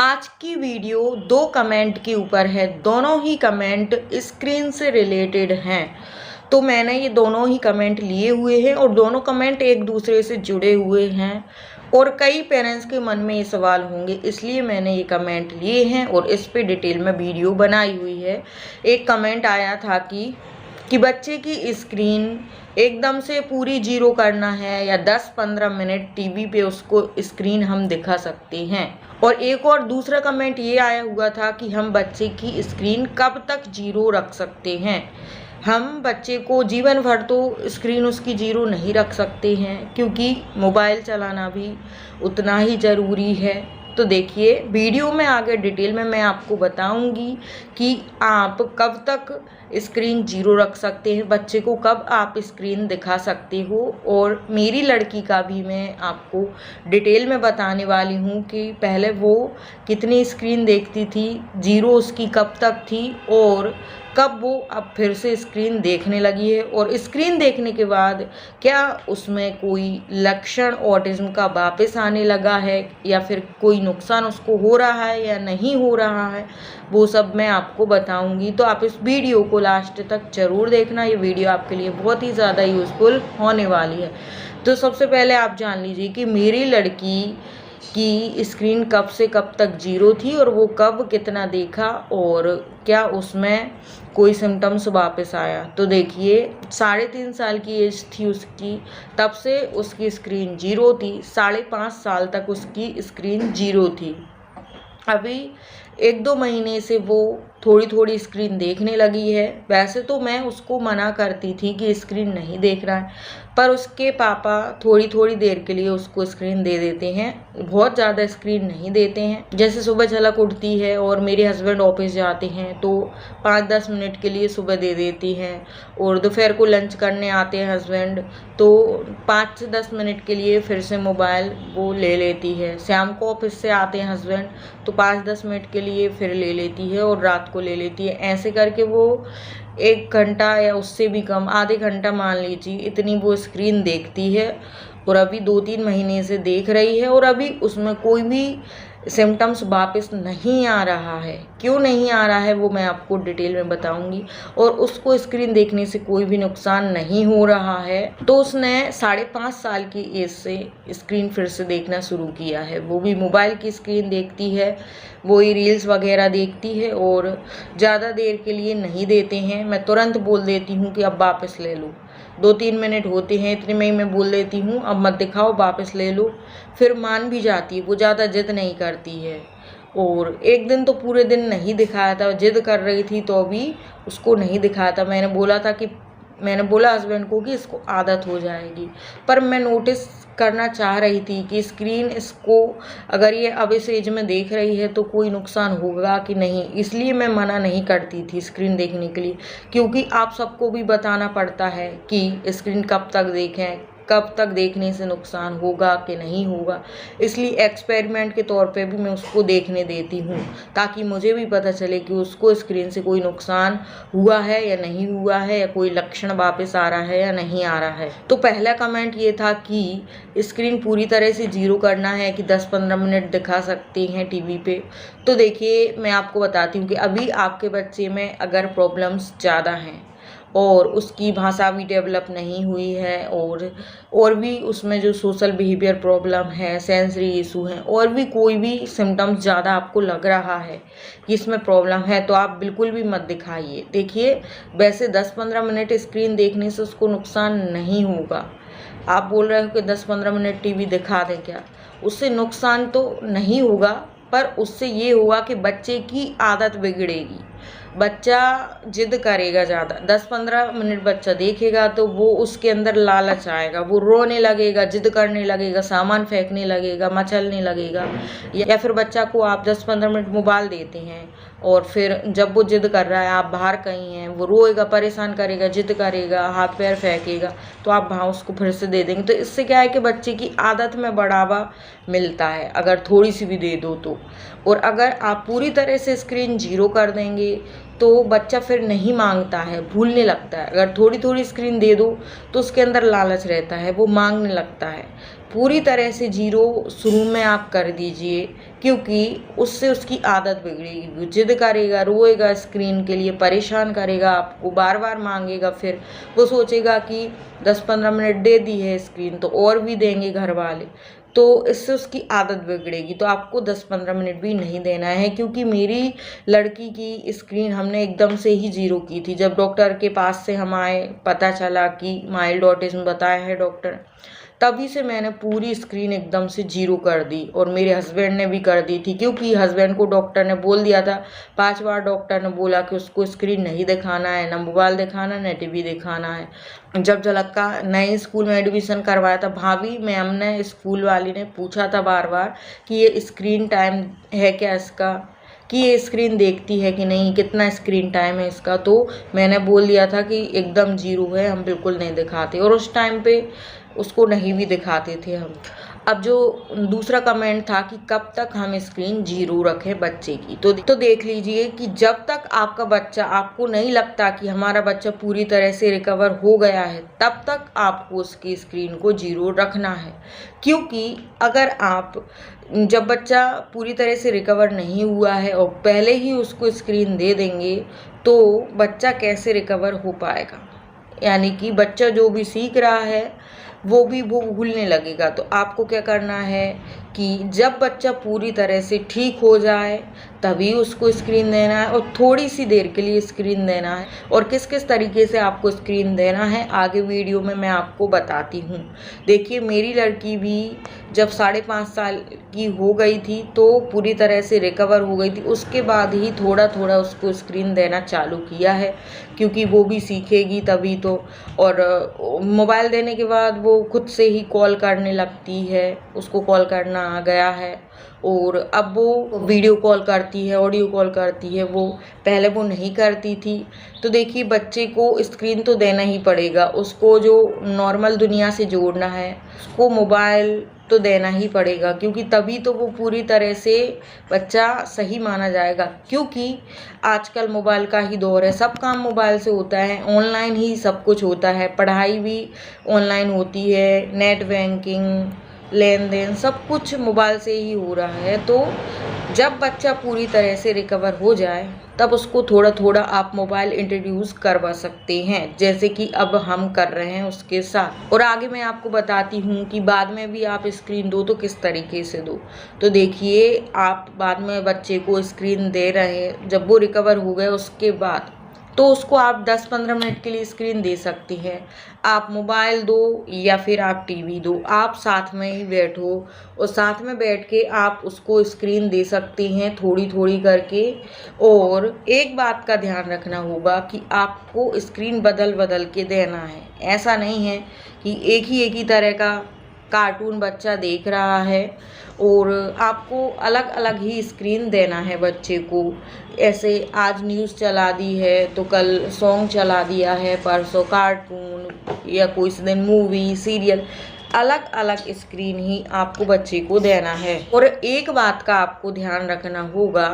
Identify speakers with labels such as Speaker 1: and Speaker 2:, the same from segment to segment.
Speaker 1: आज की video 2 comment के ऊपर है। दोनों ही कमेंट स्क्रीन से रिलेटेड हैं। तो मैंने ये दोनों ही कमेंट लिए हुए हैं और दोनों कमेंट एक दूसरे से जुड़े हुए हैं और कई पेरेंट्स के मन में ये सवाल होंगे, इसलिए मैंने ये कमेंट लिए हैं और इस पे डिटेल में वीडियो बनाई हुई है। एक कमेंट आया था कि बच्चे की स्क्रीन एकदम से पूरी जीरो करना है या 10-15 मिनट टीवी पे उसको स्क्रीन हम दिखा सकते हैं। और एक और दूसरा कमेंट ये आया हुआ था कि हम बच्चे की स्क्रीन कब तक जीरो रख सकते हैं। हम बच्चे को जीवन भर तो स्क्रीन उसकी जीरो नहीं रख सकते हैं, क्योंकि मोबाइल चलाना भी उतना ही ज़रूरी है। तो देखिए वीडियो में आगे डिटेल में मैं आपको बताऊंगी कि आप कब तक स्क्रीन जीरो रख सकते हैं, बच्चे को कब आप स्क्रीन दिखा सकते हो। और मेरी लड़की का भी मैं आपको डिटेल में बताने वाली हूँ कि पहले वो कितनी स्क्रीन देखती थी, जीरो उसकी कब तक थी और कब वो अब फिर से स्क्रीन देखने लगी है, और स्क्रीन देखने के बाद क्या उसमें कोई लक्षण ऑटिज्म का वापस आने लगा है या फिर कोई नुकसान उसको हो रहा है या नहीं हो रहा है, वो सब मैं आपको बताऊंगी। तो आप इस वीडियो को लास्ट तक ज़रूर देखना, ये वीडियो आपके लिए बहुत ही ज़्यादा यूज़फुल होने वाली है। तो सबसे पहले आप जान लीजिए कि मेरी लड़की की स्क्रीन कब से कब तक जीरो थी और वो कब कितना देखा और क्या उसमें कोई सिम्टम्स वापस आया। तो देखिए 3.5 साल की एज थी उसकी, तब से उसकी स्क्रीन जीरो थी। 5.5 साल तक उसकी स्क्रीन जीरो थी। अभी 1-2 महीने से वो थोड़ी थोड़ी स्क्रीन देखने लगी है। वैसे तो मैं उसको मना करती थी कि स्क्रीन नहीं देख रहा है, पर उसके पापा थोड़ी थोड़ी देर के लिए उसको स्क्रीन दे देते हैं, बहुत ज़्यादा स्क्रीन नहीं देते हैं। जैसे सुबह झलक उठती है और मेरे हस्बैंड ऑफिस जाते हैं तो 5-10 मिनट के लिए सुबह दे देती हैं, और दोपहर को लंच करने आते हैं हस्बैंड तो 5 से 10 मिनट के लिए फिर से मोबाइल वो ले लेती है। शाम को ऑफिस से आते हैं हस्बैंड तो 5-10 मिनट के लिए फिर ले लेती है और रात को ले लेती है। ऐसे करके वो 1 घंटा या उससे भी कम, आधे घंटा मान लीजिए, इतनी वो स्क्रीन देखती है और अभी 2-3 महीने से देख रही है और अभी उसमें कोई भी सिम्टम्स वापस नहीं आ रहा है। क्यों नहीं आ रहा है वो मैं आपको डिटेल में बताऊंगी। और उसको स्क्रीन देखने से कोई भी नुकसान नहीं हो रहा है। तो उसने 5.5 साल की एज से स्क्रीन फिर से देखना शुरू किया है। वो भी मोबाइल की स्क्रीन देखती है, वही रील्स वगैरह देखती है और ज़्यादा देर के लिए नहीं देते हैं। मैं तुरंत बोल देती हूँ कि अब वापस ले लो, 2-3 मिनट होते हैं इतने में ही मैं बोल देती हूँ अब मत दिखाओ, वापस ले लो। फिर मान भी जाती है, वो ज़्यादा जिद नहीं करती है। और एक दिन तो पूरे दिन नहीं दिखाया था, जिद कर रही थी तो भी उसको नहीं दिखाया था। मैंने बोला हस्बैंड को कि इसको आदत हो जाएगी, पर मैं नोटिस करना चाह रही थी कि स्क्रीन इसको अगर ये अब इस एज में देख रही है तो कोई नुकसान होगा कि नहीं, इसलिए मैं मना नहीं करती थी स्क्रीन देखने के लिए। क्योंकि आप सबको भी बताना पड़ता है कि स्क्रीन कब तक देखें, कब तक देखने से नुकसान होगा कि नहीं होगा, इसलिए एक्सपेरिमेंट के तौर पे भी मैं उसको देखने देती हूँ ताकि मुझे भी पता चले कि उसको स्क्रीन से कोई नुकसान हुआ है या नहीं हुआ है, या कोई लक्षण वापस आ रहा है या नहीं आ रहा है। तो पहला कमेंट ये था कि स्क्रीन पूरी तरह से जीरो करना है कि 10-15 मिनट दिखा सकते हैं टीवी पे। तो देखिए मैं आपको बताती हूँ कि अभी आपके बच्चे में अगर प्रॉब्लम्स ज़्यादा हैं और उसकी भाषा भी डेवलप नहीं हुई है और भी उसमें जो सोशल बिहेवियर प्रॉब्लम है, सेंसरी इशू हैं, और भी कोई भी सिम्टम्स ज़्यादा आपको लग रहा है कि इसमें प्रॉब्लम है, तो आप बिल्कुल भी मत दिखाइए। देखिए वैसे 10-15 मिनट स्क्रीन देखने से उसको नुकसान नहीं होगा। आप बोल रहे हो कि 10-15 मिनट टीवी दिखा दें, क्या उससे नुकसान तो नहीं होगा, पर उससे ये होगा कि बच्चे की आदत बिगड़ेगी, बच्चा जिद करेगा ज़्यादा। 10-15 मिनट बच्चा देखेगा तो वो उसके अंदर लालच आएगा, वो रोने लगेगा, जिद करने लगेगा, सामान फेंकने लगेगा, मचलने लगेगा। या फिर बच्चा को आप 10-15 मिनट मोबाइल देते हैं और फिर जब वो जिद कर रहा है, आप बाहर कहीं हैं, वो रोएगा, परेशान करेगा, जिद करेगा, हाथ पैर फेंकेगा, तो आप वहाँ उसको फिर से दे देंगे। तो इससे क्या है कि बच्चे की आदत में बढ़ावा मिलता है अगर थोड़ी सी भी दे दो तो। और अगर आप पूरी तरह से स्क्रीन जीरो कर देंगे तो बच्चा फिर नहीं मांगता है, भूलने लगता है। अगर थोड़ी थोड़ी स्क्रीन दे दो तो उसके अंदर लालच रहता है, वो मांगने लगता है। पूरी तरह से 0 शुरू में आप कर दीजिए, क्योंकि उससे उसकी आदत बिगड़ेगी। वो जिद करेगा, रोएगा, स्क्रीन के लिए परेशान करेगा, आपको बार बार मांगेगा। फिर वो सोचेगा कि 10-15 मिनट दे दी है स्क्रीन तो और भी देंगे घर वाले, तो इससे उसकी आदत बिगड़ेगी। तो आपको 10-15 मिनट भी नहीं देना है, क्योंकि मेरी लड़की की स्क्रीन हमने एकदम से ही 0 की थी। जब डॉक्टर के पास से हम आए, पता चला कि माइल्ड ऑटिज्म बताया है डॉक्टर, तभी से मैंने पूरी स्क्रीन एकदम से 0 कर दी। और मेरे हस्बैंड ने भी कर दी थी, क्योंकि हस्बैंड को डॉक्टर ने बोल दिया था, 5 बार डॉक्टर ने बोला कि उसको स्क्रीन नहीं दिखाना है, ना मोबाइल दिखाना, ना टीवी दिखाना है। जब झलक का नए स्कूल में एडमिशन करवाया था, भाभी मैम ने, स्कूल वाली ने पूछा था बार बार कि ये स्क्रीन टाइम है क्या इसका, कि ये स्क्रीन देखती है कि नहीं, कितना स्क्रीन टाइम है इसका। तो मैंने बोल दिया था कि एकदम 0 है, हम बिल्कुल नहीं दिखाते। और उस टाइम पे उसको नहीं भी दिखाते थे हम। अब जो दूसरा कमेंट था कि कब तक हम स्क्रीन 0 रखें बच्चे की, तो देख लीजिए कि जब तक आपका बच्चा, आपको नहीं लगता कि हमारा बच्चा पूरी तरह से रिकवर हो गया है, तब तक आपको उसकी स्क्रीन को 0 रखना है। क्योंकि अगर आप, जब बच्चा पूरी तरह से रिकवर नहीं हुआ है और पहले ही उसको स्क्रीन दे देंगे, तो बच्चा कैसे रिकवर हो पाएगा। यानी कि बच्चा जो भी सीख रहा है वो भूलने लगेगा। तो आपको क्या करना है कि जब बच्चा पूरी तरह से ठीक हो जाए तभी उसको स्क्रीन देना है, और थोड़ी सी देर के लिए स्क्रीन देना है। और किस किस तरीके से आपको स्क्रीन देना है आगे वीडियो में मैं आपको बताती हूँ। देखिए, मेरी लड़की भी जब 5.5 साल की हो गई थी तो पूरी तरह से रिकवर हो गई थी। उसके बाद ही थोड़ा थोड़ा उसको स्क्रीन देना चालू किया है, क्योंकि वो भी सीखेगी तभी तो। और मोबाइल देने के बाद वो खुद से ही कॉल करने लगती है, उसको कॉल करना आ गया है। और अब वो वीडियो कॉल करती है, ऑडियो कॉल करती है, वो पहले वो नहीं करती थी। तो देखिए, बच्चे को स्क्रीन तो देना ही पड़ेगा, उसको जो नॉर्मल दुनिया से जोड़ना है, उसको मोबाइल तो देना ही पड़ेगा, क्योंकि तभी तो वो पूरी तरह से बच्चा सही माना जाएगा। क्योंकि आजकल मोबाइल का ही दौर है, सब काम मोबाइल से होता है, ऑनलाइन ही सब कुछ होता है, पढ़ाई भी ऑनलाइन होती है, नेट बैंकिंग, लेन देन सब कुछ मोबाइल से ही हो रहा है। तो जब बच्चा पूरी तरह से रिकवर हो जाए तब उसको थोड़ा थोड़ा आप मोबाइल इंट्रोड्यूस करवा सकते हैं, जैसे कि अब हम कर रहे हैं उसके साथ। और आगे मैं आपको बताती हूँ कि बाद में भी आप स्क्रीन दो तो किस तरीके से दो। तो देखिए, आप बाद में बच्चे को स्क्रीन दे रहे हैं, जब वो रिकवर हो गए उसके बाद, तो उसको आप 10-15 मिनट के लिए स्क्रीन दे सकती हैं। आप मोबाइल दो या फिर आप टीवी दो, आप साथ में ही बैठो और साथ में बैठ के आप उसको स्क्रीन दे सकती हैं थोड़ी थोड़ी करके। और एक बात का ध्यान रखना होगा कि आपको स्क्रीन बदल बदल के देना है। ऐसा नहीं है कि एक ही तरह का कार्टून बच्चा देख रहा है और आपको अलग अलग ही स्क्रीन देना है बच्चे को। ऐसे आज न्यूज़ चला दी है तो कल सॉन्ग चला दिया है, परसों कार्टून, या कोई दिन मूवी, सीरियल, अलग अलग स्क्रीन ही आपको बच्चे को देना है। और एक बात का आपको ध्यान रखना होगा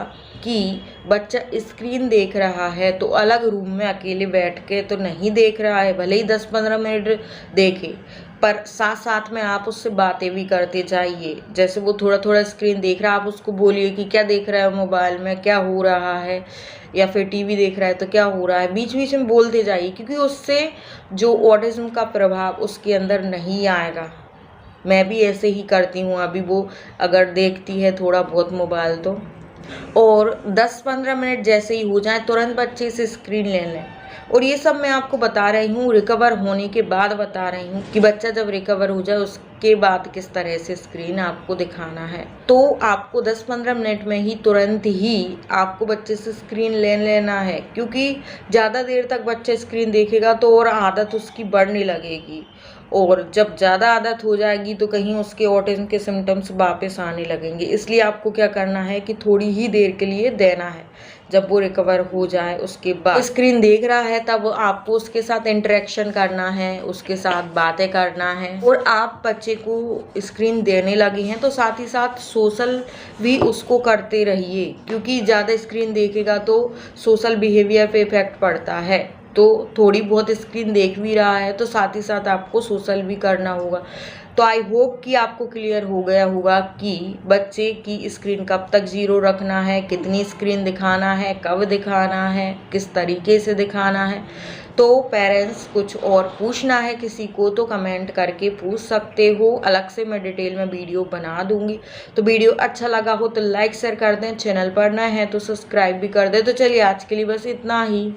Speaker 1: कि बच्चा स्क्रीन देख रहा है तो अलग रूम में अकेले बैठ के तो नहीं देख रहा है, भले ही 10-15 मिनट देखे, पर साथ साथ में आप उससे बातें भी करते जाइए। जैसे वो थोड़ा थोड़ा स्क्रीन देख रहा है, आप उसको बोलिए कि क्या देख रहा है मोबाइल में, क्या हो रहा है, या फिर टीवी देख रहा है तो क्या हो रहा है, बीच बीच में बोलते जाइए, क्योंकि उससे जो ऑटिज्म का प्रभाव उसके अंदर नहीं आएगा। मैं भी ऐसे ही करती हूँ, अभी वो अगर देखती है थोड़ा बहुत मोबाइल तो, और 10-15 मिनट जैसे ही हो जाए तुरंत बच्चे से स्क्रीन ले लें। और ये सब मैं आपको बता रही हूँ रिकवर होने के बाद बता रही हूँ कि बच्चा जब रिकवर हो जाए उसके बाद किस तरह से स्क्रीन आपको दिखाना है। तो आपको 10-15 मिनट में ही तुरंत ही आपको बच्चे से स्क्रीन ले लेना है, क्योंकि ज़्यादा देर तक बच्चा स्क्रीन देखेगा तो और आदत उसकी बढ़ने लगेगी और जब ज़्यादा आदत हो जाएगी तो कहीं उसके ऑटिज्म के सिम्टम्स वापस आने लगेंगे। इसलिए आपको क्या करना है कि थोड़ी ही देर के लिए देना है। जब वो रिकवर हो जाए उसके बाद स्क्रीन देख रहा है तब आपको उसके साथ इंटरेक्शन करना है, उसके साथ बातें करना है। और आप बच्चे को स्क्रीन देने लगे हैं तो साथ ही साथ सोशल भी उसको करते रहिए, क्योंकि ज़्यादा स्क्रीन देखेगा तो सोशल बिहेवियर पे इफेक्ट पड़ता है। तो थोड़ी बहुत स्क्रीन देख भी रहा है तो साथ ही साथ आपको सोशल भी करना होगा। तो आई होप कि आपको क्लियर हो गया होगा कि बच्चे की स्क्रीन कब तक 0 रखना है, कितनी स्क्रीन दिखाना है, कब दिखाना है, किस तरीके से दिखाना है। तो पेरेंट्स कुछ और पूछना है किसी को तो कमेंट करके पूछ सकते हो। अलग से मैं डिटेल में वीडियो बना दूंगी। तो वीडियो अच्छा लगा हो तो लाइक शेयर कर दें, चैनल पर नए हैं तो सब्सक्राइब भी कर दें। तो चलिए आज के लिए बस इतना ही।